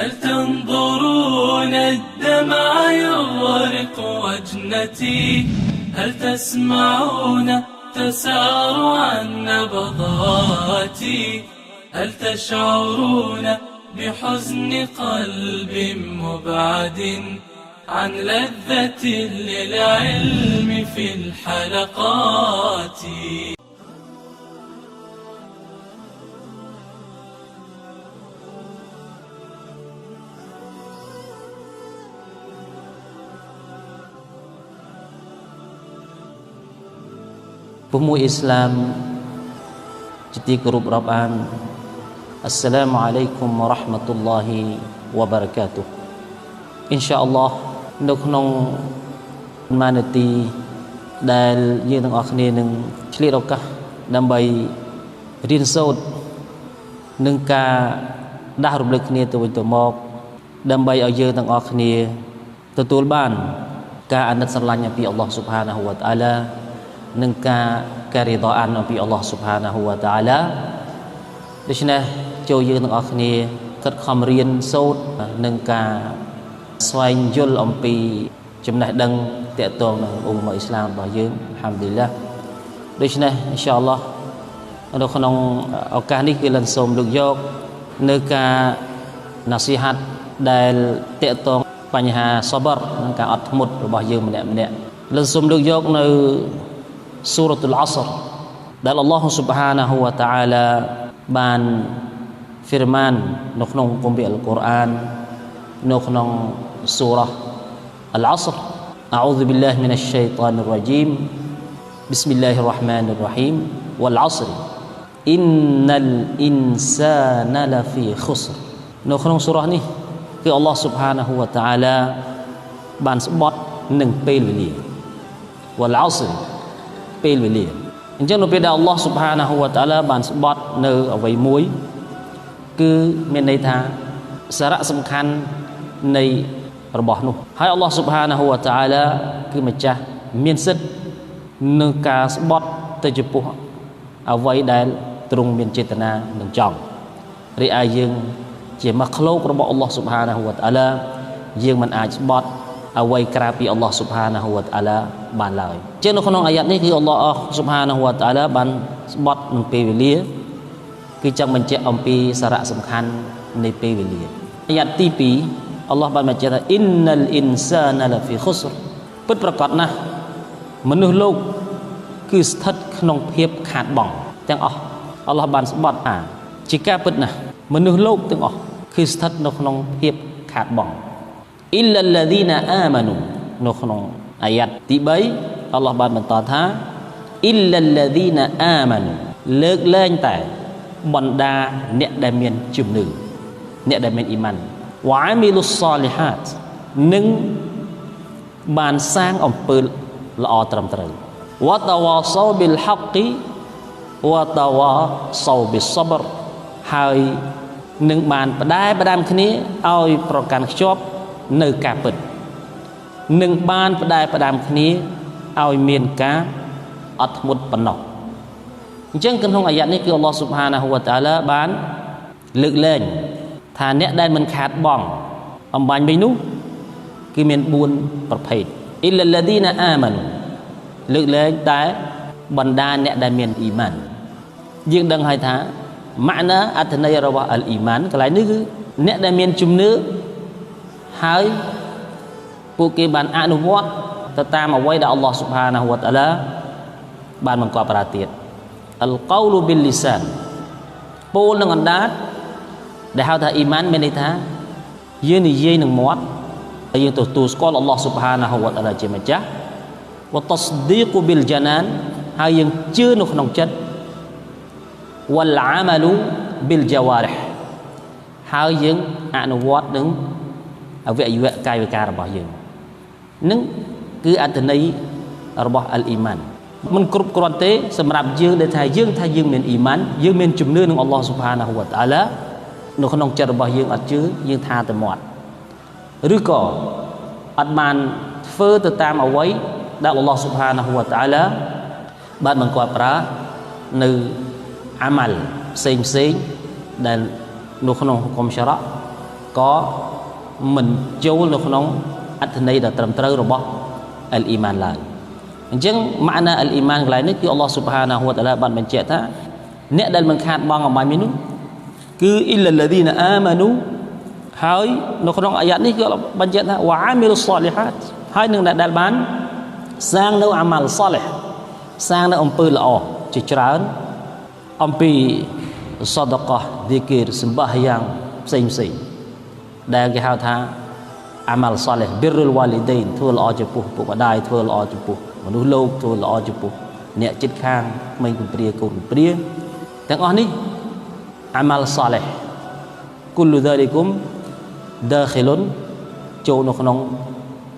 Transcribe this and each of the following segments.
هل تنظرون الدمع يغرق وجنتي هل تسمعون تسارع نبضاتي هل تشعرون بحزن قلب مبعد عن لذة للعلم في الحلقات Pemuda Islam Jadi grup Rab'an Assalamualaikum warahmatullahi wabarakatuh InsyaAllah នៅក្នុងម៉ានាទីដែលយើងទាំងអស់គ្នានឹងឆ្លៀតឱកាសដើម្បីរៀនសូត្រនឹងការដាស់រំលឹកគ្នាទៅវិញទៅមកដើម្បីឲ្យយើងទាំងអស់គ្នាទទួលបានការអាណិតស្រឡាញ់អំពីអល់ឡោះស៊ុបហានាហ៊ូវតាអាឡានិងការរីដអានអំពីអល់ឡោះស៊ុបហានាហ៊ូវតាអាឡាដូច្នេះចូលយើងទាំងអស់គ្នាខិតខំរៀនសូត្រនឹងការស្វែងយល់អំពីចំណេះដឹងតាក់ទងនឹងអ៊ុម៉ាអ៊ីស្លាមរបស់យើងអល់ហាំឌុលីឡាដូច្នេះអ៊ីនសាអល់ឡោះនៅក្នុងឱកាសនេះគឺលិនសូមលើកយកនៅការណាស៊ីហាត់ដែលតាក់ទងបញ្ហាសបរនិងការអត់ធ្មត់របស់យើងម្នាក់ៗលិនសូមលើកយកនៅសូរ៉ាតុលអស្រដែលអល់ឡោះស៊ុបហានាហ៊ូវតាអាឡាបានហ្វីរម៉ាននៅក្នុងគម្ពីរអល់កុរអាននៅក្នុងسورة العصر أعوذ بالله من الشيطان الرجيم بسم الله الرحمن الرحيم والعصر إن الإنسان لفي خسر នៅក្នុងសូរ៉ានេះគឺអល់ឡោះស៊ុបហានាហ៊ូវតាអាឡាបានស្បត់នឹងពេលវេលា والعصر ពេលវេលាអញ្ចឹងនៅពេលដែលអល់ឡោះស៊ុបហានាហ៊ូវតាអាឡាបានស្បត់នៅអ្វីមួយគឺមានន័យថាសារៈសំខាន់នៃរបស់នោះហើយអល់ឡោះស៊ុបហានាហ៊ូវតាអាឡាគឺម្ចាស់មានសិទ្ធិនឹងការស្បត់ទៅចំពោះអ្វីដែលទ្រង់មានចេតនានឹងចង់រីឯយើងជាម៉ាក្លូករបស់អល់ឡោះស៊ុបហានាហ៊ូវតាអាឡាយើងមិនអាចស្បត់អ្វីក្រៅពីអល់ឡោះស៊ុបហានាហ៊ូវតាអាឡាបានឡើយជាងនៅក្នុងអាយ៉ាតនេះគឺអល់ឡោះស៊ុបហានាហ៊ូវតាអាឡាបានស្បត់នឹងពេលវេលាគឺចង់បញ្ជាក់អំពីសារៈសំខាន់នៃពេលវេលាអាយ៉ាតទី2អល់ឡោះបានបញ្ជាក់ថាអ៊ីនណលអ៊ីនសានឡាហ្វីខុស្រពិតប្រាកដណាស់មនុស្សលោកគឺស្ថិតក្នុងភាពខាតបង់ទាំងអស់អល់ឡោះបានស្បត់ថាជាការពិតណាស់មនុស្សលោកទាំងអស់គឺស្ថិតនៅក្នុងភាពខាតបង់អ៊ីឡាឡាឌីណាអាម៉ានូនៅក្នុងអាយ៉ាតទី3អល់ឡោះបានបន្តថាអ៊ីឡាឡាឌីណាអាម៉ានូលើកលែងតែបណ្ដាអ្នកដែលមានជំនឿអ្នកដែលមានអ៊ីម៉ានវ៉ាមីលុសសាលីហាតនឹងបានសាងអំពើល្អត្រឹមត្រូវវ៉ាតាវ៉ាសោប៊ីលហាក់វ៉ាតាវ៉ាសោប៊ីសបរហើយនឹងបានផ្ដែផ្ដាំគ្នាឲ្យប្រកាន់ខ្ជាប់នៅការពិតនឹងបានផ្ដែផ្ដាំគ្នាឲ្យមានការអត់ធ្មត់ប៉ុណ្ណោះអញ្ចឹងក្នុងអាយ៉ាតនេះគឺអល់ឡោះស៊ុបហានាហ៊ូវតាអាឡាបានលើកលែងថាអ្នកដែលមិនខាតបង់អំបញ្ញវិញនោះគឺមាន4ប្រភេទអ៊ីឡាឡាឌីណាអាម៉ានូលើកលែងតែបណ្ដាអ្នកដែលមានអ៊ីម៉ានយើងដឹងហើយថាម៉ាណាអត្ថន័យរបស់អលអ៊ីម៉ានកន្លែងនេះគឺអ្នកដែលមានជំនឿហើយពួកគេបានអនុវត្តទៅតាមអ្វីដែលអល់ឡោះស៊ុបហានាហ៊ូវតាអាឡាបានបង្គាប់ប្រាទៀតអលកោលប៊ីលលីសានពោលនឹងអណ្ដាតដែលហៅថាអ៊ីម៉ានមានន័យថាយើងនិយាយនឹងមាត់ហើយយើងទទួលស្គាល់អល់ឡោះស៊ុបហានាហ៊ូវតាអាឡាជាម្ចាស់វតស្ឌីកប៊ីលយ៉ាណានហើយយើងជឿនៅក្នុងចិត្តវលអាម៉ាលូប៊ីលយ៉ាវ៉ារិហហើយយើងអនុវត្តនឹងអវយវៈកាយវិការរបស់យើងនឹងគឺអត្ថន័យរបស់អលអ៊ីម៉ានមិនគ្រប់គ្រាន់ទេសម្រាប់យើងដែលថាយើងមានអ៊ីម៉ានយើងមានជំនឿនឹងអល់ឡោះស៊ុបហានាហ៊ូវតាអាឡានៅក្នុងចិត្តរបស់យើងអត់ជឿយើងថាតែមាត់ឬក៏អត់បានធ្វើទៅតាមអ្វីដែលអល់ឡោះស៊ុបហានាហ៊ូវតាអាឡាបានបង្គាប់ប្រើនៅអាម៉ាល់ផ្សេងដែលនៅក្នុងហុគមសារ៉ា có mìnhចូលនៅក្នុងអត្ថន័យដ៏ត្រឹមត្រូវរបស់អលអ៊ីម៉ានឡើយអញ្ចឹងម៉ាណាអលអ៊ីម៉ានកន្លែងនេះគឺអល់ឡោះស៊ុបហានាហ៊ូវតាអាឡាបានបញ្ជាក់ថាអ្នកដែលមិនខាតបង់អំបញ្ញនោះគឺអ៊ីឡាឡាឌីណាអាម៉ានូហើយនៅក្នុងអាយ៉ាត់នេះគឺបញ្ជាក់ថាវ៉ាអាមីលស្សាលីហាតហើយនឹងអ្នកដែលបានសាងនៅអាម៉ាល់សាលះសាងនៅអំពើល្អជាច្រើនអំពីសដកោះឌីគីរសម្បាយ៉ាងផ្សេងដែលគេហៅថាអាម៉ាល់សាលះប៊ីរុលវ៉ាលីដៃនធ្វើល្អចំពោះពុកម្ដាយធ្វើល្អចំពោះមនុស្សលោកធ្វើល្អចំពោះអ្នកជិតខាងក្មេងកំព្រាកូនកំព្រាទាំងអស់នេះអាម៉ាល់សាលះគុលដាលីគុំដាខិលុនចូលនៅក្នុង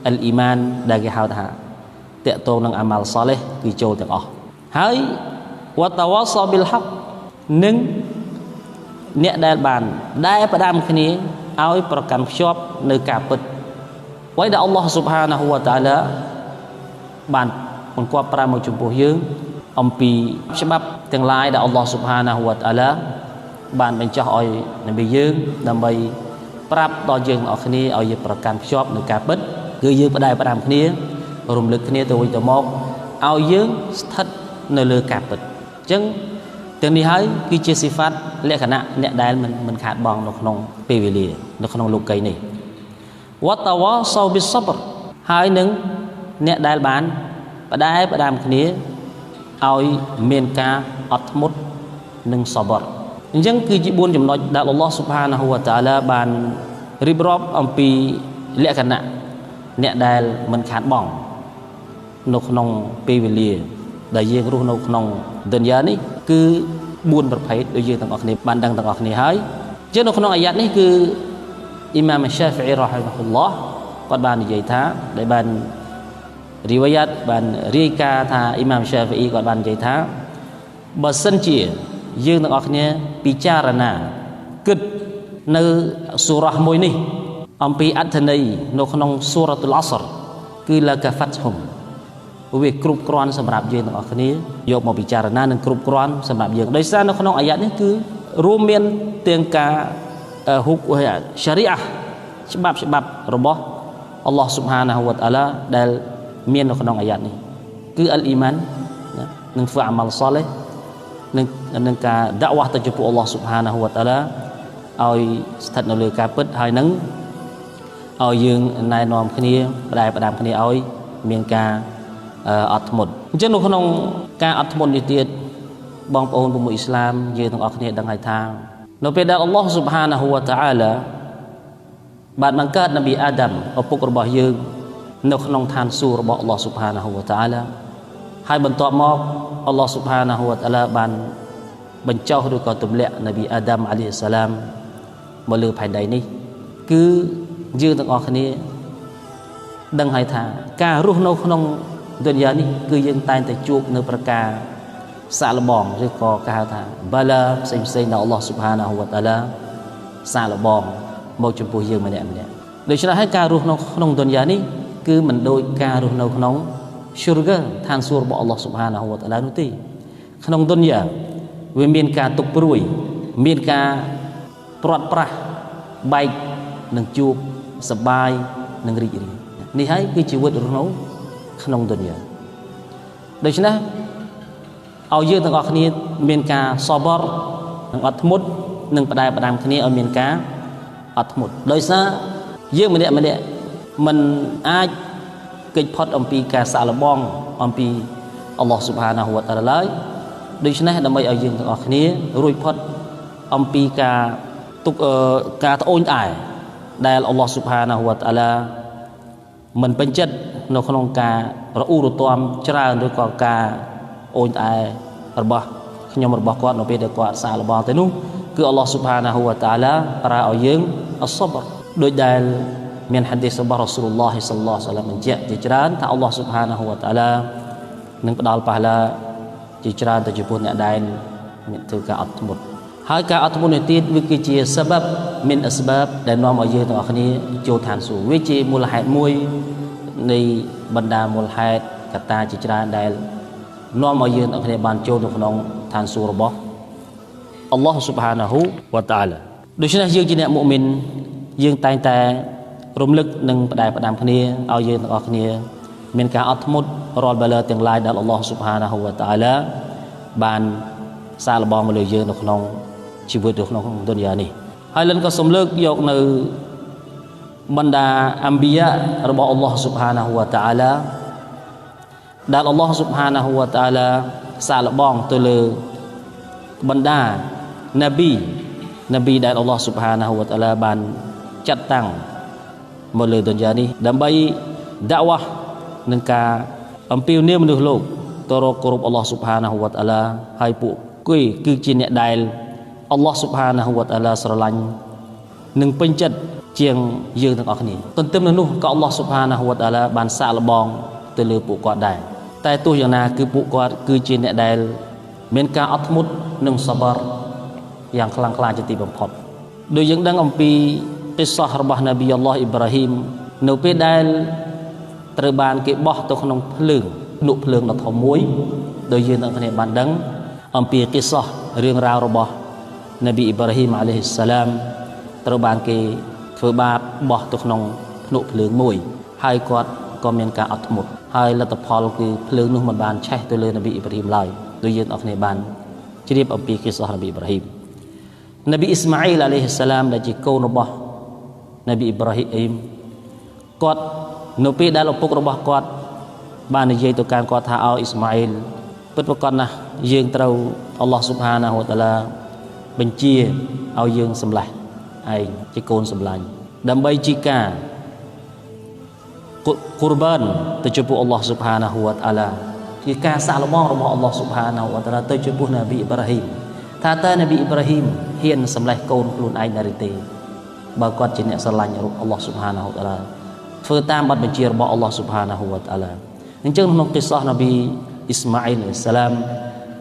អលអ៊ីម៉ានដែលគេហៅថាតកតងនឹងអាម៉ាល់សាលះគឺចូលទាំងអស់ហើយវ៉ាតាវ៉ាសាប៊ីលហកនឹងអ្នកដែលបានដែលផ្ដាំគ្នាឲ្យប្រកាន់ខ្ជាប់នៅការពិតអ្វីដែលអល់ឡោះស៊ុបហានាហ៊ូវតាអាឡាបានបង្គាប់ប្រាប់មកចំពោះយើងអំពីច្បាប់ទាំងឡាយដែលអល់ឡោះស៊ុបហានាហ៊ូវតាអាឡាបានបញ្ចុះឲ្យនប៊ីយើងដើម្បីប្រាប់ដល់យើងអស់គ្នាឲ្យយើងប្រកាន់ខ្ជាប់នៅការពិតគឺយើងផ្ដាំគ្នារំលឹកគ្នាទៅវិញទៅមកឲ្យយើងស្ថិតនៅលើការពិតអញ្ចឹងទាំងនេះហើយគឺជាសិហ្វាតលក្ខណៈអ្នកដែលមិនខាតបង់នៅក្នុងពេលវេលានៅក្នុងលោកីនេះវ៉ាតាវ៉ាសោប៊ីសប្រហើយនឹងអ្នកដែលបានផ្ដាំគ្នាឲ្យមានការអត់ធ្មត់និងសប្រអញ្ចឹងគឺជា4ចំណុចដែលអល់ឡោះស៊ុបហានាហ៊ូវតាអាឡាបានរៀបរាប់អំពីលក្ខណៈអ្នកដែលមិនខាតបង់នៅក្នុងពេលវេលាដែលយើងរស់នៅក្នុងឌុនយ៉ានេះគឺ4ប្រភេទដូចយើងទាំងអស់គ្នាបានដឹងទាំងអស់គ្នាហើយជានៅក្នុងអាយ៉ាត់នេះគឺអ៊ីម៉ាមសាហ្វីអ៊ីរ៉ាហ៊ីម៉ាហ៊ុលឡោះគាត់បាននិយាយថាដែលបានរីវ៉ាយ៉ាត់បានរាយការណ៍ថាអ៊ីម៉ាមសាហ្វីអ៊ីគាត់បាននិយាយថាបើសិនជាយើងទាំងអស់គ្នាពិចារណាគិតនៅសូរ៉ាមួយនេះអំពីអត្ថន័យនៅក្នុងសូរ៉ាតុលអស្រគឺឡាកាហ្វាត់ហុំវាគ្រប់គ្រាន់សម្រាប់យើងទាំងអស់គ្នាយកមកពិចារណានិងគ្រប់គ្រាន់សម្រាប់យើងដោយសារនៅក្នុងអាយ៉ាត់នេះគឺរួមមានទាំងការហុកសារីអាច្បាប់របស់អល់ឡោះស៊ុបហានាហ៊ូវតាអាឡាដែលមាននៅក្នុងអាយ៉ាត់នេះគឺអលអ៊ីម៉ាននឹងធ្វើអាម៉ាល់សាលះនឹងការដាក់វ៉ាស់ទៅចំពោះអល់ឡោះស៊ុបហានាហ៊ូវតាអាឡាឲ្យស្ថិតនៅលើការពិតហើយនឹងឲ្យយើងណែនាំគ្នាផ្ដាំគ្នាឲ្យមានការអត់ធ្មត់អញ្ចឹងនៅក្នុងការអត់ធ្មត់នេះទៀតបងប្អូនពុំអ៊ីស្លាមយើងទាំងអស់គ្នាដឹងហើយថានៅពេលដែលអល់ឡោះស៊ុបហានាហ៊ូវតាអាឡាបានបង្កើតនប៊ីអាដាមឪពុករបស់យើងនៅក្នុងឋានសួគ៌របស់អល់ឡោះស៊ុបហានាហ៊ូវតាអាឡាហើយបន្ទាប់មកអល់ឡោះស៊ុបហានាហ៊ូវតាអាឡាបានបញ្ចុះឬក៏ទម្លាក់នប៊ីអាដាមអាឡៃហ៊ីសសាឡាមមកលើផែនដីនេះគឺយើងទាំងអស់គ្នាដឹងហើយថាការរស់នៅក្នុងឌុនយ៉ានេះគឺយើងតែងតែជួបនៅប្រការសាក់លបងឬក៏គេហៅថាបាឡាផ្សេងដែលអល់ឡោះស៊ុបហានាហ៊ូវតាអាឡាសាក់លបងមកចំពោះយើងម្នាក់ដូច្នេះហើយការរស់នៅក្នុងឌុនយ៉ានេះគឺមិនដូចការរស់នៅក្នុងស៊ុរហ្គាឋានសួគ៌របស់អល់ឡោះស៊ុបហានាហ៊ូវតាអាឡានោះទេក្នុងឌុនយ៉ាវាមានការទុកព្រួយមានការព្រាត់ប្រាសបែកនឹងជួបសបាយនឹងរីករាយនេះហើយគឺជីវិតរស់នៅក្នុងឌុនយ៉ាដូច្នេះឲ្យយើងទាំងអស់គ្នាមានការសបរនិងអត់ធ្មត់និងផ្ដាំគ្នាឲ្យមានការអត់ធ្មត់ដោយសារយើងម្នាក់មិនអាចគេចផុតអំពីការសាក់លបងអំពីអល់ឡោះស៊ុបហានាហ៊ូវតាអាឡាដូច្នេះដើម្បីឲ្យយើងទាំងអស់គ្នារួចផុតអំពីការត្អូញត្អែដែលអល់ឡោះស៊ុបហានាហ៊ូវតាអាឡាមិនពេញចិត្តនៅក្នុងការរអ៊ូរទាំច្រើនឬក៏ការអូនត្អែរបស់គាត់នៅពេលដែលគាត់សាកល្បងទៅនោះគឺអល់ឡោះស៊ុបហានាហ៊ូវតាអាឡាប្រើឲ្យយើងអស្សបរដោយដែលមានហាឌីសរបស់រ៉ាស៊ូលឡោះសល្លឡោះអាឡៃហ៊ីវ៉ាសល្លាមបញ្ជាក់ជាច្រើនថាអល់ឡោះស៊ុបហានាហ៊ូវតាអាឡានឹងផ្ដល់ប៉ះឡាជាច្រើនទៅចំពោះអ្នកដែលមានធ្វើការអត់ធ្មត់ហើយការអត់ធ្មត់នេះទៀតវាគឺជាសបាប់មានអស្បាបដែលនាំឲ្យយើងទាំងអស់គ្នាចូលឋានសួគ៌វាជាមូលហេតុមួយនៃបណ្ដាមូលហេតុកត្តាជាច្រើនដែលនាំឲ្យយើងទាំងអស់គ្នាបានចូលនៅក្នុងឋានសួគ៌របស់អល់ឡោះស៊ុបហានាហ៊ូវតាអាឡាដូច្នេះយើងជាអ្នកមុអ៊មីន dương tay ta rung lực nâng đại đàm khnia ao dương ở khnia miền cả ắt mút rồi bây giờ tương lai đã Allah subhanahu wa ta'ala ban xa là bom lời dương được nông chỉ vượt được nông dunia này hai lần có sum lực dọc từ bần đà Ambiyaរបស់ Allah subhanahu wa ta'ala ដែល Allah subhanahu wa ta'ala សាកល្បងទៅលើបណ្ដានប៊ីដែល Allah subhanahu wa ta'ala បានចាត់តាំងមកលើទុនយ៉ានេះដើម្បីដាវ៉ាស់នឹងការអំពាវនាវមនុស្សលោកទៅរកគោរព Allah subhanahu wa ta'ala ហើយពួកគេគឺជាអ្នកដែល Allah subhanahu wa ta'ala ស្រឡាញ់និងពេញចិត្តជាងយើងទាំងអស់គ្នាទន្ទឹមនឹងនោះក៏ Allah subhanahu wa ta'ala បានសាកល្បងទៅលើពួកគាត់ដែរតែទោះយ៉ាងណាគឺពួកគាត់គឺជាអ្នកដែលមានការអត់ធ្មត់និងសបរយ៉ាងខ្លាំងក្លាជាទីបំផុតដោយយើងដឹងអំពីទិសៈរបស់នប៊ីអល់ឡោះអ៊ីប្រាហ៊ីមនៅពេលដែលត្រូវបានគេបោះទៅក្នុងភ្លើងភ្នក់ភ្លើងដ៏ធំមួយដោយយើងទាំងគ្នាបានដឹងអំពីទិសៈរឿងរ៉ាវរបស់នប៊ីអ៊ីប្រាហ៊ីមអាឡៃហ៊ីសសាឡាមត្រូវបានគេធ្វើបាបបោះទៅក្នុងភ្នក់ភ្លើងមួយហើយគាត់ក៏មានការអត់ធ្មត់ហើយលទ្ធផលគឺភ្លើងនោះមិនបានឆេះទៅលើនប៊ីអ៊ីប្រាហ៊ីមឡើយដោយយើងអរគ្នាបានជ្រាបអំពីគិសសនប៊ីអ៊ីប្រាហ៊ីមនប៊ីអ៊ីស្ម៉ាអ៊ីលអាឡៃហ៊ីសសាឡាមដែលជាកូនរបស់នប៊ីអ៊ីប្រាហ៊ីមគាត់នៅពេលដែលឪពុករបស់គាត់បាននិយាយទៅកាន់គាត់ថាអោអ៊ីស្ម៉ាអ៊ីលពិតប្រាកដណាស់យើងត្រូវអល់ឡោះស៊ុបហានាហ៊ូវតាឡាបញ្ជាឲ្យយើងសម្លាស់ឯងជាកូនសម្លាញ់ដើម្បីជាការគូរបានទៅចំពោះអល់ឡោះស៊ុបហានាហ៊ូវតាឡាជាការសាកល្បងរបស់អល់ឡោះស៊ុបហានាហ៊ូវតាឡាទៅចំពោះនប៊ីអ៊ីប្រាហ៊ីមថាតើនប៊ីអ៊ីប្រាហ៊ីមហ៊ានសម្លាស់កូនខ្លួនឯងដែរទេបើគាត់ជាអ្នកស្រឡាញ់រូបអល់ឡោះស៊ុបហានាហ៊ូវតាឡាធ្វើតាមបទបញ្ជារបស់អល់ឡោះស៊ុបហានាហ៊ូវតាឡាអញ្ចឹងក្នុងគិសសនប៊ីអ៊ីស្ម៉ាអ៊ីលអាឡៃសាឡាម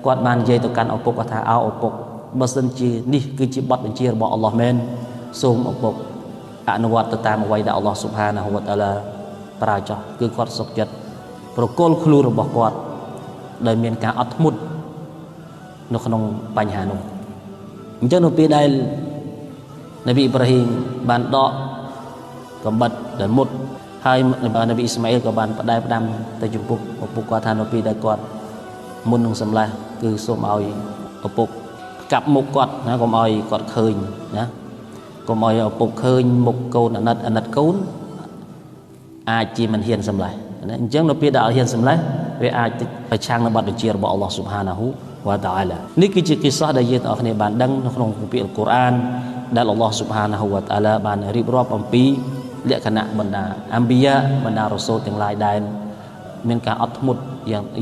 គាត់បាននិយាយទៅកាន់ឪពុកគាត់ថាអោឪពុកបើសិនជានេះគឺជាបទបញ្ជារបស់អល់ឡោះមែនសូមឪពុកអនុវត្តទៅតាមអ្វីដែលអល់ឡោះស៊ុបហានាហ៊ូវតាឡាប្រើចោះគឺគាត់សុខចិត្តប្រគល់ខ្លួនរបស់គាត់ដោយមានការអត់ធ្មត់នៅក្នុងបញ្ហានោះអញ្ចឹងនៅពេលដែលនប៊ីអ៊ីប្រាហ៊ីមបានដកកំបិតដែលមុតហើយនប៊ីអ៊ីស្ម៉ាអ៊ីលក៏បានផ្ដែផ្ដាំទៅចំពោះឪពុកគាត់ថានៅពេលដែលគាត់មុននឹងសម្លាស់គឺសូមឲ្យឪពុកកាប់មុខគាត់ណាកុំឲ្យគាត់ឃើញណាកុំឲ្យឪពុកឃើញមុខកូនអាណិតកូនអាចជាមិនហ៊ានសម្លាស់ណាអញ្ចឹងនៅពេលដែលហ៊ានសម្លាស់វាអាចប្រឆាំងនឹងបទបញ្ជារបស់អល់ឡោះស៊ុបហានាហ៊ូវតាអាឡានេះគឺជាគិសសដែលយើងទាំងអស់គ្នាបានដឹងនៅក្នុងគម្ពីរអល់កុរអានដែលអល់ឡោះស៊ុបហានាហ៊ូវតាអាឡាបានរៀបរាប់អំពីលក្ខណៈបណ្ដាអម្ប៊ីយ៉ាបណ្ដារ៉ូសូលទាំងឡាយដែលមានការអត់ធ្មត់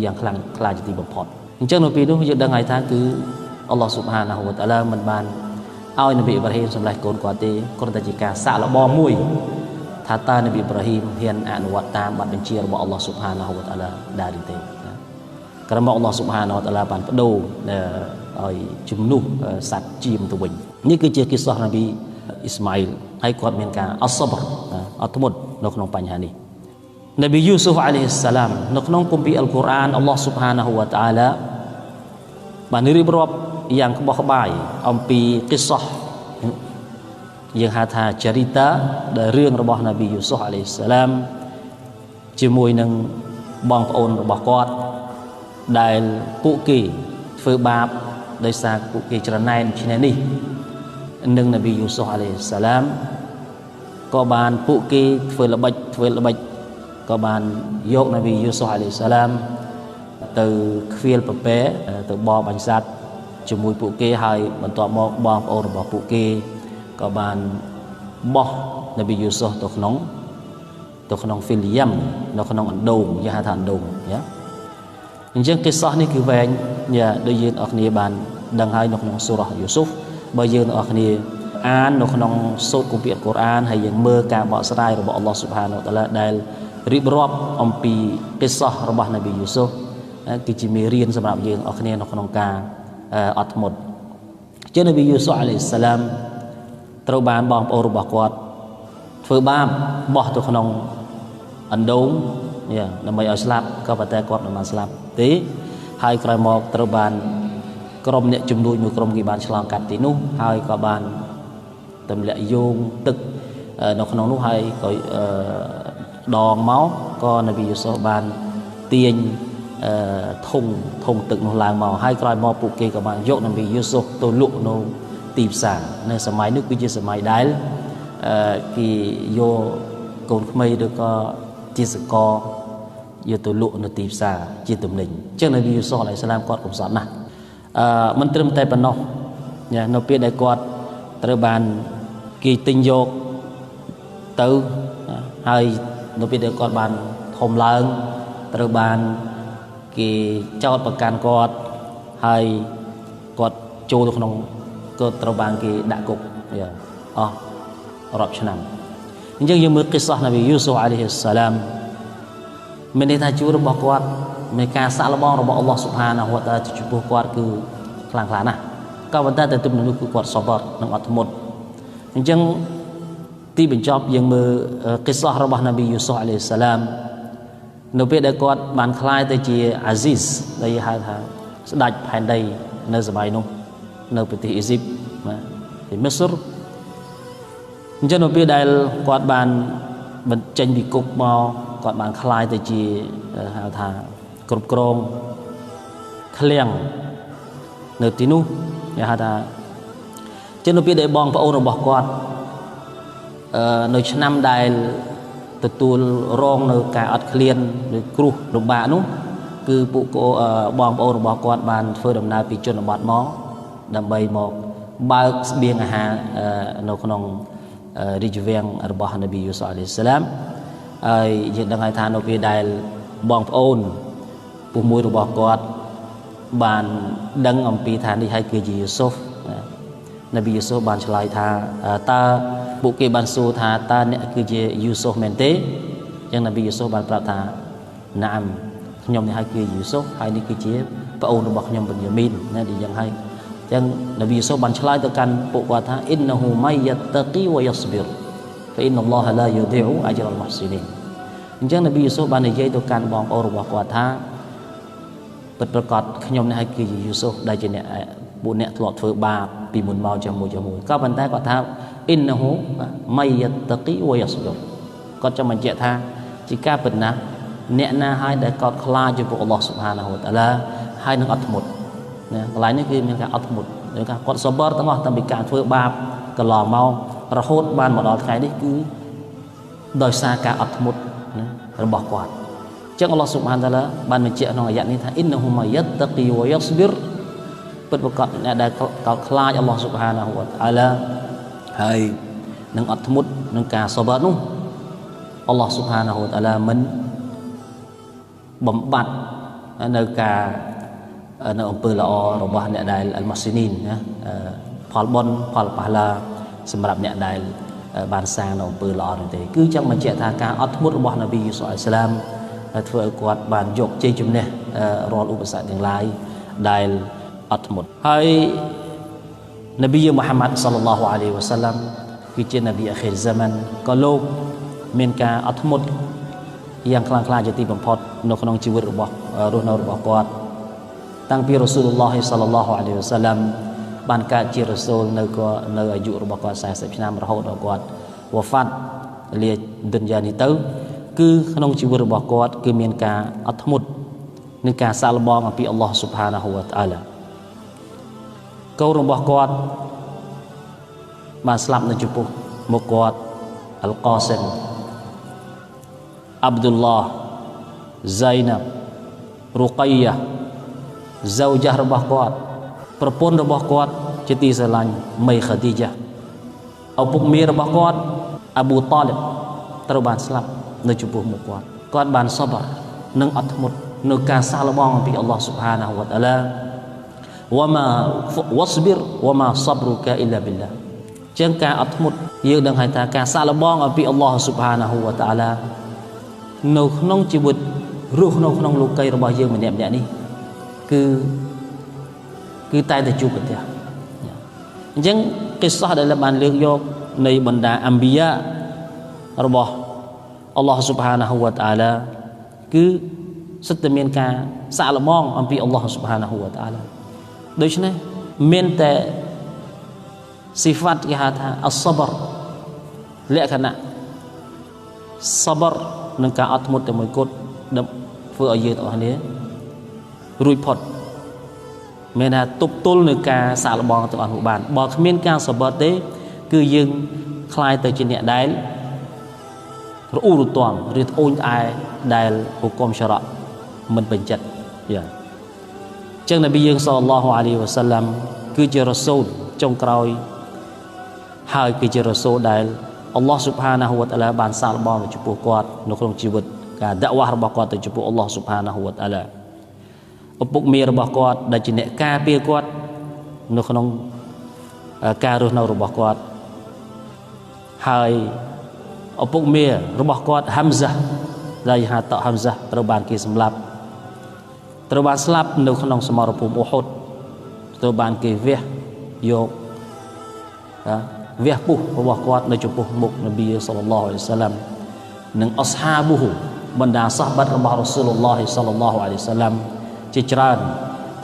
យ៉ាងខ្លាំងក្លាជាទីបំផុតអញ្ចឹងនៅពេលនោះយើងដឹងហើយថាគឺអល់ឡោះស៊ុបហានាហ៊ូវតាអាឡាមិនបានឲ្យនប៊ីអ៊ីប្រាហ៊ីមសម្លាស់កូនគាត់ទេគ្រាន់តែជាការសាកល្បងមួយថាតើនប៊ីអ៊ីប្រាហ៊ីមហ៊ានអនុវត្តតាមបទបញ្ជារបស់អល់ឡោះស៊ុបហានាហ៊ូវតាអាឡាដែរឬទេក្រមអល់ឡោះស៊ុបហានាហ៊ូវតាអាឡាបានបដូរឲ្យជំនួសសត្វជាមទៅវិញនេះគឺជាគិសសនប៊ីអ៊ីស្ម៉ាអ៊ីលហើយគាត់មានការអត់សបរអត់ធ្មត់នៅក្នុងបញ្ហានេះនប៊ីយូស៊ុហ្វអាឡៃហ៊ីសសាឡាមនៅក្នុងគម្ពីរអល់កុរអានអល់ឡោះស៊ុបហានាហ៊ូវតាអាឡាបានរៀបរាប់យ៉ាងក្បោះក្បាយអំពីគិសសយើងហៅថាចារីតាដែលរឿងរបស់នប៊ីយូស៊ុហ្វអាឡៃហ៊ីសសាឡាមជាមួយនឹងបងប្អូនរបស់គាត់ដែលពួកគេធ្វើបាបដោយសារពួកគេច្រណែនឈ្នះនេះនឹងនប៊ីយូស៊ុហ្វអាឡៃហ៊ីសសាឡាមក៏បានពួកគេធ្វើល្បិចក៏បានយកនប៊ីយូស៊ុហ្វអាឡៃហ៊ីសសាឡាមទៅខ្វៀលប្រពែទៅបរបាញ់សត្វជាមួយពួកគេហើយបន្ទាប់មកបងប្អូនរបស់ពួកគេក៏បានបោះនប៊ីយូស៊ុហ្វទៅក្នុងហ្វីលយ៉ាំនៅក្នុងអណ្ដូងយើងហៅថាអណ្ដូងណាអញ្ចឹងគិសសនេះគឺវែងដូចយើងអរគ្នាបានដឹងហើយនៅក្នុងសូរ៉ាយូស៊ុហ្វបើយើងអរគ្នាអាននៅក្នុងសូត្រគម្ពីរអល់កុរអានហើយយើងមើលការបកស្រាយរបស់អល់ឡោះស៊ុបហានាហ៊ូវតាឡាដែលរៀបរាប់អំពីគិសសរបស់នប៊ីយូស៊ុហ្វគឺជាមេរៀនសម្រាប់យើងអរគ្នានៅក្នុងការអត់ធ្មត់ជានប៊ីយូស៊ុហ្វអាឡៃហ៊ីសសាឡាមត្រូវបានបងប្អូនរបស់គាត់ធ្វើបាបបោះទៅក្នុងអណ្ដូងដើម្បីឲ្យស្លាប់ក៏ប៉ុន្តែគាត់មិនបានស្លាប់ទេហើយក្រោយមកត្រូវបានក្រុមអ្នកជំនួយមួយក្រុមគេបានឆ្លងកាត់ទីនោះហើយក៏បានទម្លាក់យោងទឹក នៅក្នុងនោះហើយក៏ដងមកក៏នប៊ីយូស៊ុហ្វបានទាញធុងទឹកនោះឡើងមកហើយក្រោយមកពួកគេក៏បានយកនប៊ីយូស៊ុហ្វទៅលក់នៅទីផ្សារនៅសម័យនោះគឺជាសម័យដែលគេយកកូនក្មេងឬក៏ជាសកលយកទៅលក់នៅទីផ្សារជាទំនិញអញ្ចឹងនប៊ីយូស៊ុហ្វអាឡៃសាឡាមគាត់កំសត់ណាស់មិនត្រឹមតែប៉ុណ្ណោះនៅពេលដែលគាត់ត្រូវបានគេទិញយកទៅហើយនៅពេលដែលគាត់បានធំឡើងត្រូវបានគេចោទប្រកាន់គាត់ហើយគាត់ចូលទៅក្នុងក៏ត្រូវបានគេដាក់គុកអស់រាប់ឆ្នាំអញ្ចឹងយើងមើលគិស្សាសនប៊ីយូស៊ុហ្វអាឡៃហ៊ីសឡាមមានន័យថាជួររបស់គាត់មានការសាក់លបងរបស់អល់ឡោះស៊ុបហានាហ៊ូវតាអាឡាចំពោះគាត់គឺខ្លាំងក្លាណាស់ក៏ប៉ុន្តែទន្ទឹមនឹងនោះគឺគាត់សបរនិងអត់ធ្មត់អញ្ចឹងទីបញ្ចប់យើងមើលគិស្សាសរបស់នប៊ីយូស៊ុហ្វអាឡៃសាឡាមនៅពេលដែលគាត់បានក្លាយទៅជាអាស៊ីសដែលហៅថាស្ដេចផែនដីនៅសម័យនោះនៅប្រទេសអ៊ីស៊ីបទីមីស្រអញ្ចឹងនៅពេលដែលគាត់បានបញ្ចេញពីគុកមកគាត់បានក្លាយទៅជាហៅថាគ្រប់គ្រងឃ្លាំងនៅទីនោះគេហៅថាចឹងនៅពេលដែលបងប្អូនរបស់គាត់នៅឆ្នាំដែលទទួលរងនៅការអត់ឃ្លានឬគ្រោះលំបាកនោះគឺពួកបងប្អូនរបស់គាត់បានធ្វើដំណើរពីជនបទមកដើម្បីមកបើកស្បៀងអាហារនៅក្នុងរាជវាំងរបស់នប៊ីយូស៊ុហ្វអាឡៃសាឡាមហើយយើងដឹងហើយថានៅពេលដែលបងប្អូនពុះមួយរបស់គាត់បានដឹងអំពីថានេះហើយគឺជាយូស៊ុហ្វនប៊ីយូស៊ុហ្វបានឆ្លើយថាតើពួកគេបានសួរថាតើអ្នកគឺជាយូស៊ុហ្វមែនទេអញ្ចឹងនប៊ីយូស៊ុហ្វបានប្រាប់ថាណាមខ្ញុំនេះហើយគឺយូស៊ុហ្វហើយនេះគឺជាប្អូនរបស់ខ្ញុំប៊ីយ៉ាមីនណាដូចយ៉ាងហើយអញ្ចឹងនប៊ីយូស៊ុហ្វបានឆ្លើយទៅកាន់ពួកគាត់ថាអ៊ីនណហ៊ូម៉ៃយ៉ាតតគីវ៉ាយ៉ាស្ប៊ីរហ្វអ៊ីនអល់ឡោះឡាយូឌីអ៊ូអជ្រអល់មុហស៊ីនីនអញ្ចឹងនប៊ីយូស៊ុហ្វបាននិយាយទៅកាន់បងប្អូនរបស់គាត់ថាពិតប្រាកដខ្ញុំនេះហើយគឺជាយូស៊ុហ្វដែលជាអ្នកពួកអ្នកធ្លាប់ធ្វើបាបពីមុនមកជាមួយក៏ប៉ុន្តែគាត់ថាអ៊ីនណហ៊ូម៉ៃយ៉ាតគីវ៉ាយ៉ាស្ប៊ីរគាត់ចង់បញ្ជាក់ថាជាការពិតណាស់អ្នកណាហើយដែលកោតខ្លាចចំពោះអល់ឡោះស៊ុបហានាហ៊ូវតាអាឡាហើយនឹងអត់ធ្មត់ណាកន្លែងនេះគឺមានការអត់ធ្មត់ដូចថាគាត់សបរទាំងអស់តាំងពីការធ្វើបាបកន្លងមករហូតបានមកដល់ថ្ងៃនេះគឺដោយសារការអត់ធ្មត់ណារបស់គាត់អញ្ចឹងអល់ឡោះស៊ុបហានតាអាឡាបានបញ្ជាក់ក្នុងអាយ៉ានេះថាអ៊ីនណហ៊ូម៉ៃយ៉ាតគីវ៉ាយ៉ាស្ប៊ីរពិតប្រាកដអ្នកដែលកោតខ្លាចអល់ឡោះស៊ុបហានាហ៊ូវតាអាឡាហើយនឹងអត់ធ្មត់នឹងការសបរនោះអល់ឡោះស៊ុបហានាហ៊ូវតាអាឡាមិនបំបត្តិនៅការនៅអំពើល្អរបស់អ្នកដែលអលម៉ាស៊ីនីនណាផលបុណ្យផលប៉ះឡាសម្រាប់អ្នកដែលបានសាងនៅអំពើល្អនោះទេគឺចង់បញ្ជាក់ថាការអត់ធ្មត់របស់នប៊ីយូស៊ុហ្វអាឡៃសាឡាមធ្វើឲ្យគាត់បានយកជ័យជំនះរាល់ឧបសគ្គទាំងឡាយដែលអត់ធ្មត់ហើយនប៊ីមូហាម៉ាត់សល្លឡោះអាឡៃហ៊ីវ៉ាសល្លាមគឺជានប៊ីអាខិរហ្សាម៉ានក៏លោកមានការអត់ធ្មត់យ៉ាងខ្លាំងក្លាជាទីបំផុតនៅក្នុងជីវិតរបស់រស់នៅរបស់គាត់តាំងពីរ៉ូស៊ូលឡោះសល្លឡោះអាឡៃហ៊ីវ៉ាសល្លាមបានកើតជារ៉ូស៊ូលនៅអាយុរបស់គាត់40ឆ្នាំរហូតដល់គាត់វ៉ាហ្វាត់លាឌុនយ៉ានេះទៅគឺក្នុងជីវិតរបស់គាត់គឺមានការអត់ធ្មត់និងការសាកល្បងអំពីអល់ឡោះស៊ុបហានាហ៊ូវតាអាឡាកូនរបស់គាត់បានស្លាប់នៅចំពោះមុខគាត់អលកាសិមអាប់ឌុលឡោះហ្សៃណាប់រូកៃយ៉ាហ្សៅចាស់របស់គាត់ប្រពន្ធរបស់គាត់ជាទីស្រឡាញ់មីខាឌីយ៉ាឪពុកមីរបស់គាត់អាប៊ូតាលីបត្រូវបានស្លាប់នៅចំពោះមុខគាត់បានសបរនិងអត់ធ្មត់នៅការសាកល្បងអំពីអល់ឡោះស៊ុបហានាហ៊ូវតាអាឡាវ៉ាម៉ាវ៉ាស្ប៊ីរវ៉ាម៉ាសបរុកាអ៊ីឡាប៊ីឡាចឹងការអត់ធ្មត់យើងដឹងហើយថាការសាកល្បងអំពីអល់ឡោះស៊ុបហានាហ៊ូវតាអាឡានៅក្នុងជីវិតរស់នៅក្នុងលោកីរបស់យើងម្នាក់ៗនេះគឺតែតែជួបប្រទះអញ្ចឹងកិស្សាសដែលបានលើកយកនៃបណ្ដាអម្ប៊ីយ៉ារបស់អល់ឡោះស៊ុបហានាហ៊ូវតាអាឡាគឺសិតតែមានការសាកល្បងអំពីអល់ឡោះស៊ុបហានាហ៊ូវតាអាឡាដូច្នេះមានតែស៊ីហ្វាត់គេហៅថាអស្សបរ លក្ខណៈសបរនឹងការអត់ធ្មត់តែមួយគត់ធ្វើឲ្យយើងទាំងអស់គ្នារួចផុតមានថាទប់ទល់នឹងការសាកល្បងទាំងអស់នោះបានបើគ្មានការសបរទេគឺយើងคล้ายទៅជាអ្នកដែលរអ៊ូរទាំឬត្អូញត្អែដែលហុគមសារ៉ាមិនពេញចិត្តយ៉ាចឹងនប៊ីយើងសល្លឡោះអាឡៃហ៊ីវ៉ាសាឡាំគឺជារ៉ាស៊ូលចុងក្រោយហើយគឺជារ៉ាស៊ូលដែលអល់ឡោះស៊ុបហានាហ៊ូវតាអាឡាបានសាកល្បងទៅចំពោះគាត់នៅក្នុងជីវិតការដាក់វ៉ាស់របស់គាត់ទៅចំពោះអល់ឡោះស៊ុបហានាហ៊ូវតាអាឡាឪពុកមារបស់គាត់ដែលជាអ្នកការពារគាត់នៅក្នុងការរស់នៅរបស់គាត់ហើយឪពុកមារបស់គាត់ហាំហ្សាដែលហៅតហាំហ្សាត្រូវបានគេសម្លាប់ត្រូវបានស្លាប់នៅក្នុងសមរភូមិអ៊ូហុដត្រូវបានគេវះយកវះពុះរបស់គាត់នៅចំពោះមុខនប៊ីសល្លឡោះអាឡៃហ៊ីវ៉ាសាឡាំនិងអស្ហាប៊ូហ៊ូបណ្ដាសាហបាត់របស់រ៉ាស៊ូលឡោះសល្លឡោះអាឡៃហ៊ីវ៉ាសាឡាំជាច្រើន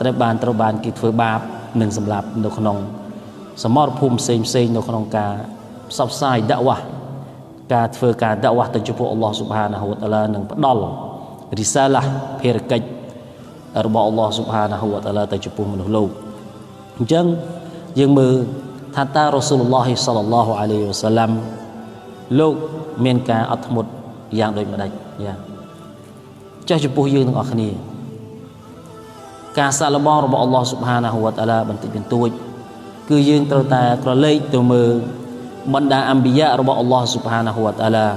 ត្រូវបានគេធ្វើបាបនិងសម្លាប់នៅក្នុងសមរភូមិផ្សេងនៅក្នុងការផ្សព្វផ្សាយដាក់វ៉ាស់ការធ្វើការដាក់វ៉ាស់ទៅចំពោះអល់ឡោះស៊ុបហានាហ៊ូវតាអាឡានឹងផ្ដល់រីសាឡាភារកិច្ចរបស់អល់ឡោះស៊ុបហានាហ៊ូវតាអាឡាទៅចំពោះមនុស្សលោកអញ្ចឹងយើងមើលថាតើរ៉ាស៊ូលឡោះសល្លឡោះអាឡៃហ៊ីវ៉ាសាឡាំលោកមានការអត់ធ្មត់យ៉ាងដូចម្ដេចយ៉ាចុះចំពោះយើងទាំងអស់គ្នាការសាកល្បងរបស់អល់ឡោះស៊ុបហានាហ៊ូវតាអាឡាបន្តិចបន្តួចគឺយើងត្រូវតែក្រឡេកទៅមើលបណ្ដាអម្បិយារបស់អល់ឡោះស៊ុបហានាហ៊ូវតាអាឡា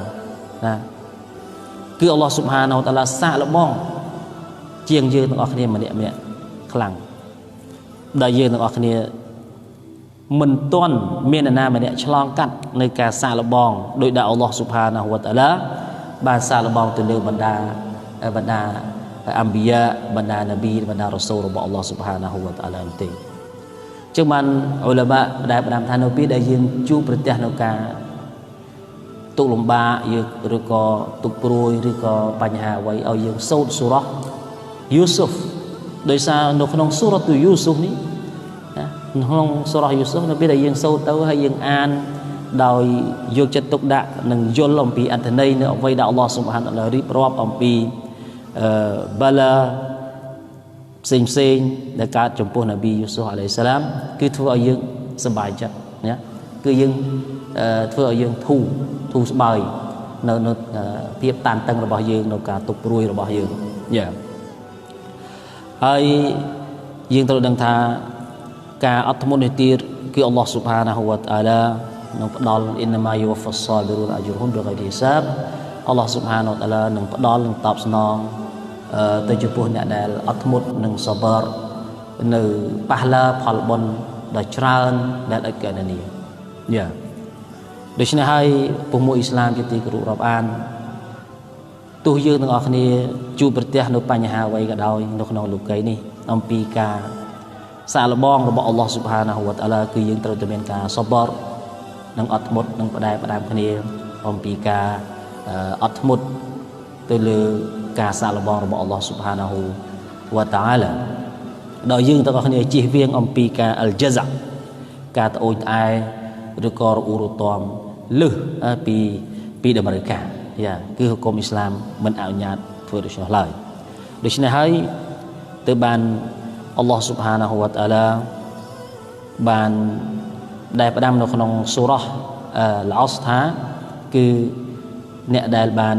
ណាគឺអល់ឡោះស៊ុបហានាហ៊ូវតាអាឡាសាកល្បងជាងយើងទាំងអស់គ្នាម្នាក់ខ្លាំងដែលយើងទាំងអស់គ្នាមិនទាន់មាននរណាម្នាក់ឆ្លងកាត់នៅការសាកល្បងដោយដែលអល់ឡោះស៊ុបហានាហ៊ូវតាអាឡាបានសាកល្បងទៅលើបណ្ដាអម្បិយាបណ្ដានប៊ីបណ្ដារ៉ាស៊ូលរបស់អល់ឡោះស៊ុបហានាហ៊ូវតាអាឡាទេចឹងបានអ៊ុលាម៉ាដែលផ្ដាំថានៅពេលដែលយើងជួបប្រទះនៅការទុកលំបាកយើងឬក៏ទុកព្រួយឬក៏បញ្ហាអ្វីឲ្យយើងសូត្រសូរ៉ាយូស៊ុហ្វដោយសារនៅក្នុងសូរ៉ាទូយូស៊ុហ្វនេះនៅក្នុងសូរ៉ាយូស៊ុហ្វនៅពេលដែលយើងសូត្រទៅហើយយើងអានដោយយកចិត្តទុកដាក់និងយល់អំពីអត្ថន័យនៅអ្វីដែលអល់ឡោះស៊ុបហានតាអាឡារៀបរាប់អំពីបាឡាផ្សេងដែលកើតចំពោះនប៊ីយូស៊ុហ្វអាឡៃសាឡាមគឺធ្វើឲ្យយើងសប្បាយចិត្តណាគឺយើងធ្វើឲ្យយើងធូរស្បើយនៅភាពតានតឹងរបស់យើងនៅការទុកព្រួយរបស់យើងយ៉ាហើយយើងត្រូវដឹងថាការអត់ធ្មត់នេះទៀតគឺអល់ឡោះស៊ុបហានាហ៊ូវតាអាឡានឹងផ្ដល់អ៊ីនណាម៉ាយូហ្វាសាប៊ីរូនអជ្រុហ៊ុមបិហ្គៃរីហ៊ីសាបអល់ឡោះស៊ុបហានាហ៊ូវតាអាឡានឹងផ្ដល់នឹងតបស្នងទៅចំពោះអ្នកដែលអត់ធ្មត់និងសបរនៅប៉ះឡាផលបុណ្យដ៏ច្រើនដែលឥតកណនាយ៉ាដូច្នេះហើយពុទ្ធមួយអ៊ីស្លាមជាទីគោរពរាប់អានទោះយើងទាំងអស់គ្នាជួបប្រទះនៅបញ្ហាអ្វីក៏ដោយនៅក្នុងលោកីនេះអំពីការសាកល្បងរបស់អល់ឡោះស៊ុបហានាហ៊ូវតាអាឡាគឺយើងត្រូវតែមានការសបរនិងអត់ធ្មត់និងផ្ដែផ្ដាំគ្នាអំពីការអត់ធ្មត់ទៅលើការសាកល្បងរបស់អល់ឡោះស៊ុបហានាហ៊ូវតាអាឡាដោយយើងទាំងអស់គ្នាជៀសវាងអំពីការអលជាហ្សាការត្អូញត្អែឬក៏រអ៊ូរទាំលើសពីតម្រូវការយ៉ាគឺហុគមអ៊ីស្លាមមិនអនុញ្ញាតធ្វើដូច្នោះឡើយដូច្នេះហើយទៅបានអល់ឡោះស៊ុបហានាហ៊ូវតាអាឡាបានដែលផ្ដាំនៅក្នុងសូរ៉ាលអស្ថាគឺអ្នកដែលបាន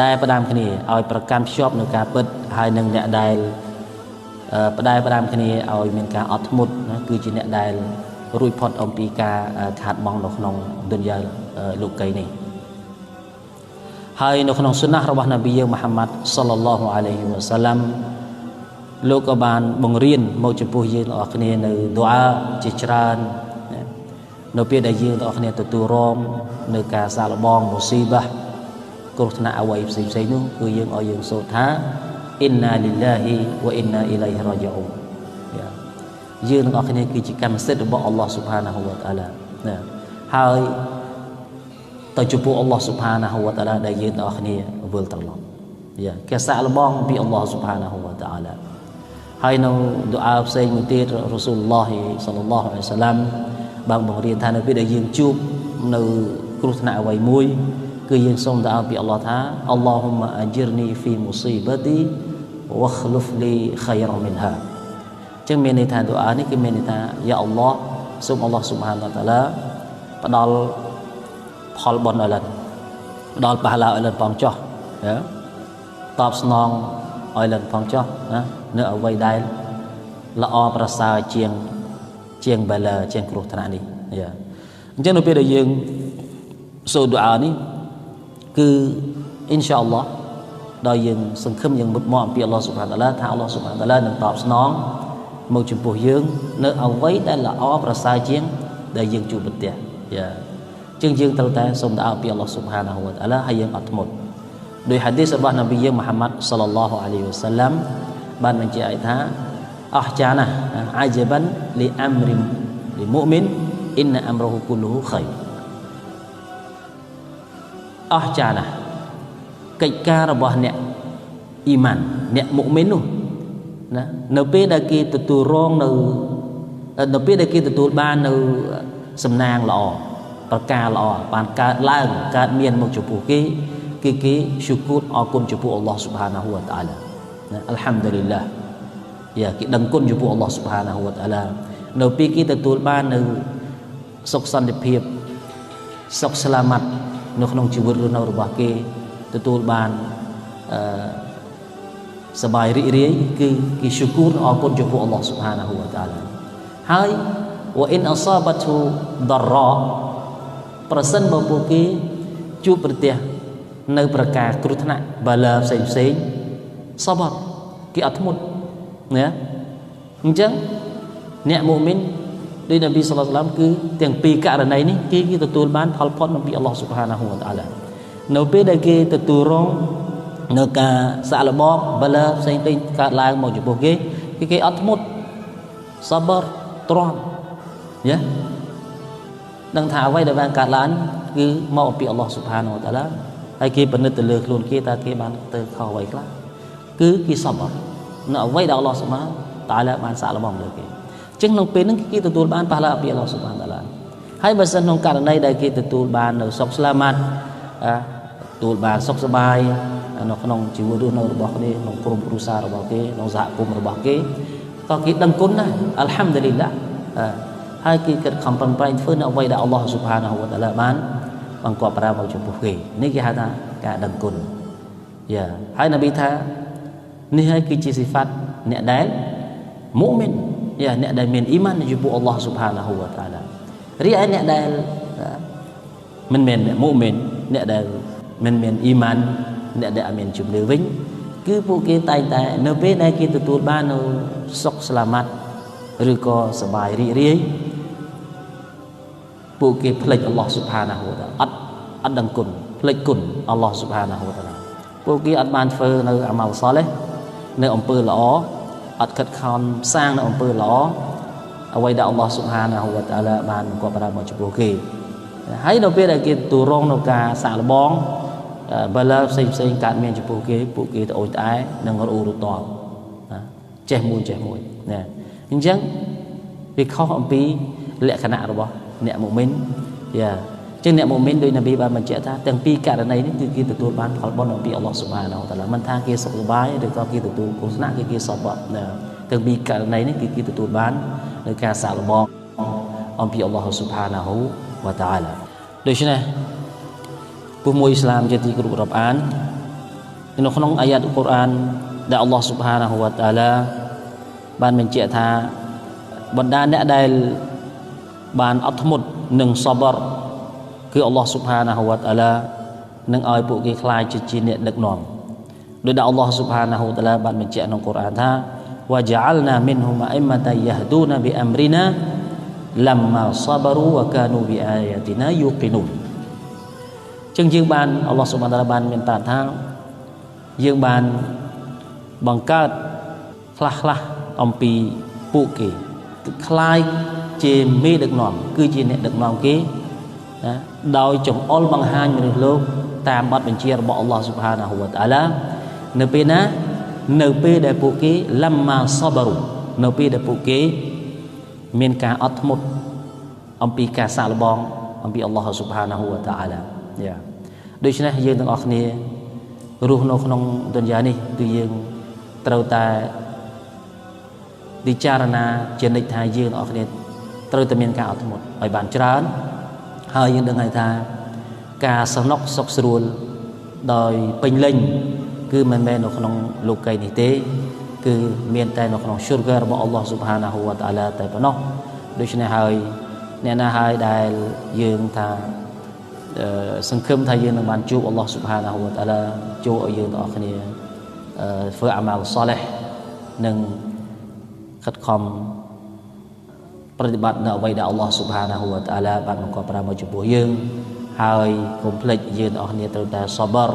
ដែលផ្ដាំគ្នាឲ្យប្រកាន់ភ្ជាប់នៅការពិតហើយនឹងអ្នកដែលផ្ដាំគ្នាឲ្យមានការអត់ធ្មត់ណាគឺជាអ្នកដែលរួចផុតអំពីការខាតបង់នៅក្នុងឌុនយ៉ាលោកីនេះហើយនៅក្នុងសុណារបស់នប៊ីយើងមូហាម៉ាត់សល្លឡោះអាឡៃហ៊ីវ៉ាសាឡាំលោកក៏បានបង្រៀនមកចំពោះយើងទាំងអស់គ្នានៅឌូអាជាច្រើននៅពេលដែលយើងទាំងអស់គ្នាទទួលរងនៅការសាកល្បងមូស៊ីបាគ្រោះថ្នាក់អ្វីផ្សេងនោះគឺយើងឲ្យយើងសូត្រថាអ៊ីនណាលីឡាហ៊ីវ៉ាអ៊ីនណាអ៊ីឡៃហ៊ីរ៉ាជីអ៊ូនយើងទាំងអស់គ្នាគឺជាកម្មសិទ្ធិរបស់អល់ឡោះស៊ុបហានាហ៊ូវតាអាឡាណាហើយទៅចំពោះអល់ឡោះស៊ុបហានាហ៊ូវតាអាឡាដែលយើងទាំងអស់គ្នាវិលត្រឡប់យ៉ាគេសាកល្បងពីអល់ឡោះស៊ុបហានាហ៊ូវតាអាឡាហើយនៅឌូអាផ្សេងមួយទៀតរ៉ាស៊ូលឡោះសល្លឡោះអាឡៃហ៊ីវ៉ាសាឡាំបានបង្រៀនថានៅពេលដែលយើងជួប នៅគ្រោះថ្នាក់អ្វីមួយគឺយើងសូមទៅឲ្យពីអល់ឡោះថាអល់ឡោហ៊ុមអាជីរនីហ្វីមុស៊ីបទីវ៉ាខ្លុហ្លីខៃរ៉ាមីនហាចឹងមានន័យថាទូអានេះគឺមានន័យថាយ៉ាអល់ឡោះសូមអល់ឡោះស៊ុបហានតាអាឡាផ្ដល់ផលបុណ្យឲ្យលិនផ្ដល់ប៉ះឡាឲ្យលិនផងចោះតបស្នងឲ្យលិនផងចោះណានៅអ្វីដែលល្អប្រសើរជាងបាឡាជាងគ្រោះថ្នាក់នេះអញ្ចឹងនៅពេលដែលយើងសូមទូអានេះគឺអ៊ីនសាអល់ឡោះដោយយើងសង្ឃឹមយើងមុតមកអំពីអល់ឡោះស៊ុបហានតាឡាថាអល់ឡោះស៊ុបហានតាឡានឹងតបស្នងមកចំពោះយើងនៅអ្វីដែលល្អប្រសើរជាងដែលយើងជួបប្រទះជាងយើងត្រូវតែសូមដៅពីអល់ឡោះស៊ុបហានាហ៊ូវតាអាឡាហើយយើងអត់ធ្មត់ដោយហាឌីសរបស់នប៊ីយើងមូហាម៉ាត់សល្លឡោះអាឡៃហ៊ីវ៉ាសាឡាំបានបញ្ជាក់ឲ្យថាអស្ចារ្យណាស់អាជិបានលីអាំរីលីមុអ៊មីនអ៊ីនអាំរុហ៊ូគុលហ៊ូខៃអស្ចារ្យណាស់កិច្ចការរបស់អ្នកអ៊ីម៉ានអ្នកមុអ៊មីននោះណានៅពេលដែលគេទទួលរងនៅពេលដែលគេទទួលបាននៅសំណាងល្អប្រការល្អបានកើតឡើងកើតមានមកចំពោះគេស៊ូគូតអរគុណចំពោះអល់ឡោះស៊ុបហានាហ៊ូវតាអាឡាណាអល់ហាំឌុលីឡាគេដឹងគុណចំពោះអល់ឡោះស៊ុបហានាហ៊ូវតាអាឡានៅពេលគេទទួលបាននៅសុខសន្តិភាពសុខស្លាមាត់នៅក្នុងជីវិតរស់នៅរបស់គេទទួលបានសบายរីករាយគឺគេស៊ូគូរអរគុណចំពោះអល់ឡោះស៊ុបហានាហ៊ូវតាអាឡាហើយវ៉ាអ៊ីនអសាបតហ៊ូដរ៉ាប្រសិនបើពួកគេជួបប្រទះនៅប្រការគ្រោះថ្នាក់បាឡាផ្សេងសបរគេអត់ធ្មត់ណាអញ្ចឹងអ្នកមុអ៊មីនដោយនប៊ីសល្លឡោះអាឡៃហ៊ីវ៉ាសល្លាមគឺទាំងពីរករណីនេះគេទទួលបានផលផុតពីអល់ឡោះស៊ុបហានាហ៊ូវតាអាឡានៅពេលដែលគេទទួលរងនៅការសាក់លបបាឡាផ្សេងកើតឡើងមកចំពោះគេអត់ធ្មត់សបរទ្រាំដឹងថាអ្វីដែលបានកើតឡើងគឺមកអំពីអល់ឡោះស៊ុបហានាហ៊ូវតាអាឡាហើយគេពិនិត្យទៅលើខ្លួនគេតើគេបានទៅខុសអ្វីខ្លះគឺគេសបរនៅអ្វីដែលអល់ឡោះស៊ុបហានតាអាឡាបានសាក់លបលើគេអញ្ចឹងក្នុងពេលហ្នឹងគេទទួលបានប៉ះឡាពីអល់ឡោះស៊ុបហានតាអាឡាហើយបើសិនក្នុងករណីដែលគេទទួលបាននៅសុខស្លាមាត់ទទួលបានសុខសប្បាយនៅក្នុងជីវិតរស់នៅរបស់គេក្នុងក្រុមគ្រួសាររបស់គេក្នុងសហគមន៍របស់គេក៏គេដឹងគុណដែរអល់ហាំឌុលីឡាហើយគេគិតខំប្រឹងប្រែងធ្វើនៅអ្វីដែលអល់ឡោះស៊ុបហានាហ៊ូវតាអាឡាបានបង្គាប់ប្រើមកចំពោះគេនេះគេហៅថាការដឹងគុណហើយនប៊ីថានេះហើយគឺជាសិហ្វាត់អ្នកដែលមុអ៊មីនអ្នកដែលមានអ៊ីម៉ានចំពោះអល់ឡោះស៊ុបហានាហ៊ូវតាអាឡារីឯអ្នកដែលមិនមែនអ្នកមុអ៊មីនអ្នកដែលមិនមានអ៊ីម៉ានអ្នកដែលអត់មានជំនឿវិញគឺពួកគេតែងតែនៅពេលដែលគេទទួលបាននៅសុខស្លាមាត់ឬក៏សบายរីករាយពួកគេភ្លេចអល់ឡោះស៊ុបហានាហ៊ូវតាអាឡាអត់ដឹងគុណភ្លេចគុណអល់ឡោះស៊ុបហានាហ៊ូវតាអាឡាពួកគេអត់បានធ្វើនៅអាម៉ាល់សាឡេះនៅអំពើល្អអត់ខិតខំសាងនៅអំពើល្អអ្វីដែលអល់ឡោះស៊ុបហានាហ៊ូវតាអាឡាបានបង្គាប់ប្រើមកចំពោះគេហើយនៅពេលដែលគេទទួលរងនៅការសាក់លបងបាឡាផ្សេងកើតមានចំពោះគេពួកគេត្អូញត្អែនិងរអ៊ូរតបចេះមួយណាអញ្ចឹងវាខុសអំពីលក្ខណៈរបស់អ្នកមុអ៊មីនអញ្ចឹងអ្នកមុអ៊មីនដោយនប៊ីបានបញ្ជាក់ថាទាំងពីរករណីនេះគឺគេទទួលបានផលបុណ្យអំពីអល់ឡោះស៊ុបហានាហ៊ូវតាអាឡាមិនថាគេសុខសប្បាយឬក៏គេទទួលគ្រោះថ្នាក់គេសបទាំងពីរករណីនេះគឺគេទទួលបាននៅការសាក់លបងអំពីអល់ឡោះស៊ុបហានាហ៊ូវតាអាឡាដូច្នេះពុះមួយអ៊ីស្លាមជាទីគោរពរាប់អាននៅក្នុងអាយ៉ាតកូរ៉ានដែលអល់ឡោះស៊ុបហានាហ៊ូវតាអាឡាបានបញ្ជាក់ថាបណ្ដាអ្នកដែលបានអត់ធ្មត់នឹងសបរគឺអល់ឡោះស៊ុបហានាហ៊ូវតាអាឡានឹងឲ្យពួកគេខ្លាចជាអ្នកដឹកនាំដោយដែលអល់ឡោះស៊ុបហានាហ៊ូវតាអាឡាបានបញ្ជាក់ក្នុងកូរ៉ានថាវ៉ាជាអលណាមីនហ៊ុមអ៊ីម៉ាតាយះឌូណាប៊ីអ៊ំរីណាលំម៉ាសបរូវកានូប៊ីអាយ៉ាទីណាយូគីនូនចឹងយើងបានអល់ឡោះស៊ុបហានតាអាឡាបានមានប្រាប់ថាយើងបានបង្កើតខ្លះអំពីពួកគេคล้ายជាមេដឹកនាំគឺជាអ្នកដឹកនាំគេណាដោយចង្អុលបង្ហាញមនុស្សលោកតាមបទបញ្ជារបស់អល់ឡោះស៊ុបហានាហ៊ូវតាអាឡានៅពេលណានៅពេលដែលពួកគេឡាំម៉ាសបរូនៅពេលដែលពួកគេមានការអត់ធ្មត់អំពីការសាក់លបង អំពីអល់ឡោះស៊ុបហានាហ៊ូវតាអាឡាយ៉ាដូច្នេះយើងទាំងអស់គ្នារស់នៅក្នុងទុនយ៉ានេះគឺយើងត្រូវតែពិចារណាជានិច្ចថាយើងទាំងអស់គ្នាត្រូវតែមានការអត់ធ្មត់ឲ្យបានច្រើនហើយយើងដឹងហើយថាការសំណុកសុខស្រួលដោយពេញលេញគឺមិនមែននៅក្នុងលោកីនេះទេគឺមានតែនៅក្នុង sugar របស់អល់ឡោះស៊ុបហានាហ៊ូវតាអាឡាតែប៉ុណ្ណោះដូច្នេះហើយអ្នកណាហើយដែលយើងថាសង្ឃឹមថាយើងនឹងបានជួបអល់ឡោះស៊ុបហានាហ៊ូវតាអាឡាជួយឲ្យយើងទាំងអស់គ្នាធ្វើអាម៉ាល់សាឡេះនិងខិតខំប្រតិបត្តិនៅអ្វីដែលអល់ឡោះស៊ុបហានាហ៊ូវតាអាឡាបានបង្គាប់ប្រាមកចំពោះយើងហើយកុំភ្លេចយើងទាំងអស់គ្នាត្រូវតែសបរ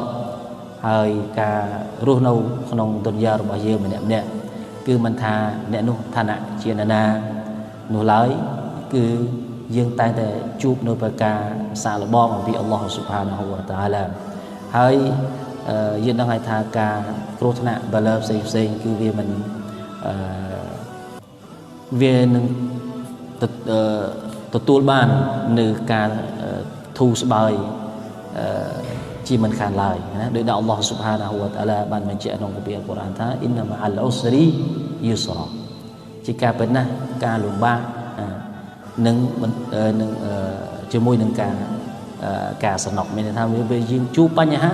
ហើយការរស់នៅក្នុងទុនយ៉ារបស់យើងម្នាក់ៗគឺមិនថាអ្នកនោះឋានៈជាណានោះឡើយគឺយើងតែងតែជួបនៅប្រការសាកល្បងអំពីអល់ឡោះស៊ុបហានាហ៊ូវតាអាឡាហើយយើងដឹងហើយថាការគ្រោះថ្នាក់បាលើផ្សេងគឺវាមិនវានឹងទទួលបាននៅការធូរស្បើយជាមិនខានឡើយណាដោយដែលអល់ឡោះស៊ុបហានាហ៊ូវតាអាឡាបានបញ្ជាក់ក្នុងគម្ពីរអល់កុរអានថាអ៊ីនណាម៉ាអលអ៊ុស្រីយុស្រាជាការពិតណាស់ការលំបាកនឹងជាមួយនឹងការសំណុកមានន័យថាវាយើងជួបបញ្ហា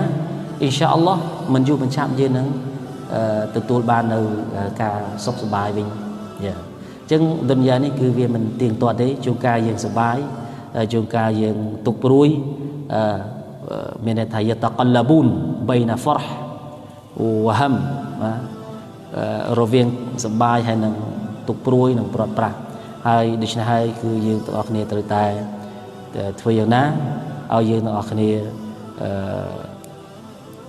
អ៊ីនសាអល់ឡោះមិនយូរបញ្ឆាប់យើងនឹងទទួលបាននៅការសុខសប្បាយវិញយ៉ាអញ្ចឹងឌុនយ៉ានេះគឺវាមិនទៀងទាត់ទេជួនកាលយើងសប្បាយជួនកាលយើងទុក្ខព្រួយមានន័យថាយតកលប៊ូនបៃណាហ្វរហ៍វហំរវាងសប្បាយហើយនឹងទុក្ខព្រួយនឹងព្រាត់ប្រាសហើយដូច្នេះហើយគឺយើងទាំងអស់គ្នាត្រូវតែធ្វើយ៉ាងណាឲ្យយើងទាំងអស់គ្នា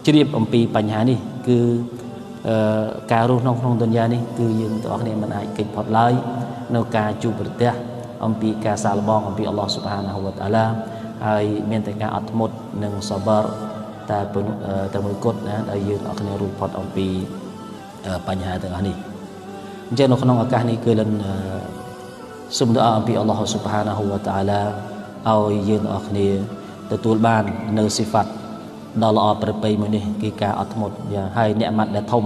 ជ្រាបអំពីបញ្ហានេះគឺការរស់នៅក្នុងទុនយ៉ានេះគឺយើងទាំងអស់គ្នាមិនអាចគេចផុតឡើយនៅការជួបប្រទះអំពីការសាកល្បងអំពីអល់ឡោះស៊ុបហានាហ៊ូវតាអាឡាហើយមានតែការអត់ធ្មត់និងសបរតែមួយគត់ណាដែលយើងទាំងអស់គ្នារួចផុតអំពីបញ្ហាទាំងអស់នេះអញ្ចឹងនៅក្នុងឱកាសនេះគឺលិនសូមដុអាអំពីអល់ឡោះស៊ុបហានាហ៊ូវតាអាឡាឲ្យយើងទាំងអស់គ្នាទទួលបាននៅស៊ីហ្វាត់ដ៏ល្អប្រពៃមួយនេះគឺការអត់ធ្មត់ហើយអ្នកម៉ាត់ដែលធំ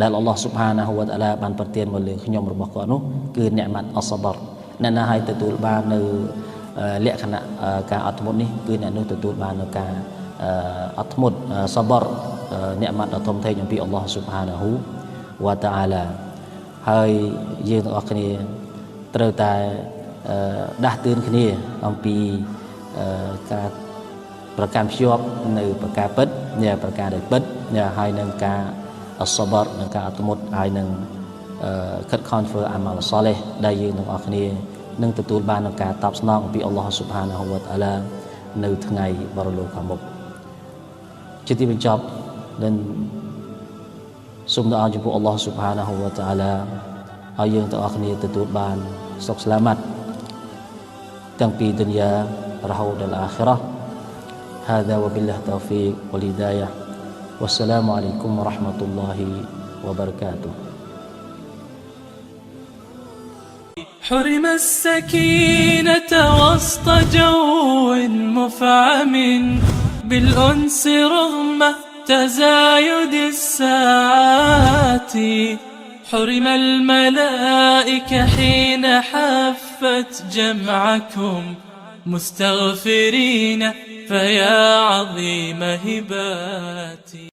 ដែលអល់ឡោះស៊ុបហានាហ៊ូវតាអាឡាបានប្រទានមកលើខ្ញុំរបស់គាត់នោះគឺអ្នកម៉ាត់អសបរអ្នកណាឲ្យទទួលបាននៅលក្ខណៈការអត់ធ្មត់នេះគឺអ្នកនោះទទួលបាននៅការអត់ធ្មត់សបរអ្នកម៉ាត់ដ៏ធំធេងអំពីអល់ឡោះស៊ុបហានាហ៊ូវតាអាឡាហើយយើងទាំងអស់គ្នាត្រូវតែដាស់តឿនគ្នាអំពីការប្រកាន់ភ្ជាប់នៅប្រការពិតប្រការដែលពិតហើយនឹងការអសបរនិងការអត់ធ្មត់ហើយនឹងខិតខំធ្វើអាម៉ាល់សាឡេះដែលយើងទាំងអស់គ្នានឹងទទួលបាននូវការតបស្នងអំពីអល់ឡោះស៊ុបហានាហ៊ូវតាអាឡានៅថ្ងៃបរលោកខាងមុខជាទីបញ្ចប់និងសូមដុអាចំពោះអល់ឡោះស៊ុបហានាហ៊ូវតាអាឡាឲ្យយើងទាំងអស់គ្នាទទួលបានសុខស្លាមាត់តាំងពីទុនយ៉ារហូតដល់អាខិរ៉ះ هذا وبالله التوفيق والهداية والسلام عليكم ورحمة الله وبركاته حرم السكينة وسط جو مفعم بالأنس رغم تزايد الساعات حرم الملائكة حين حفت جمعكم مستغفرين فيا عظيم هباتي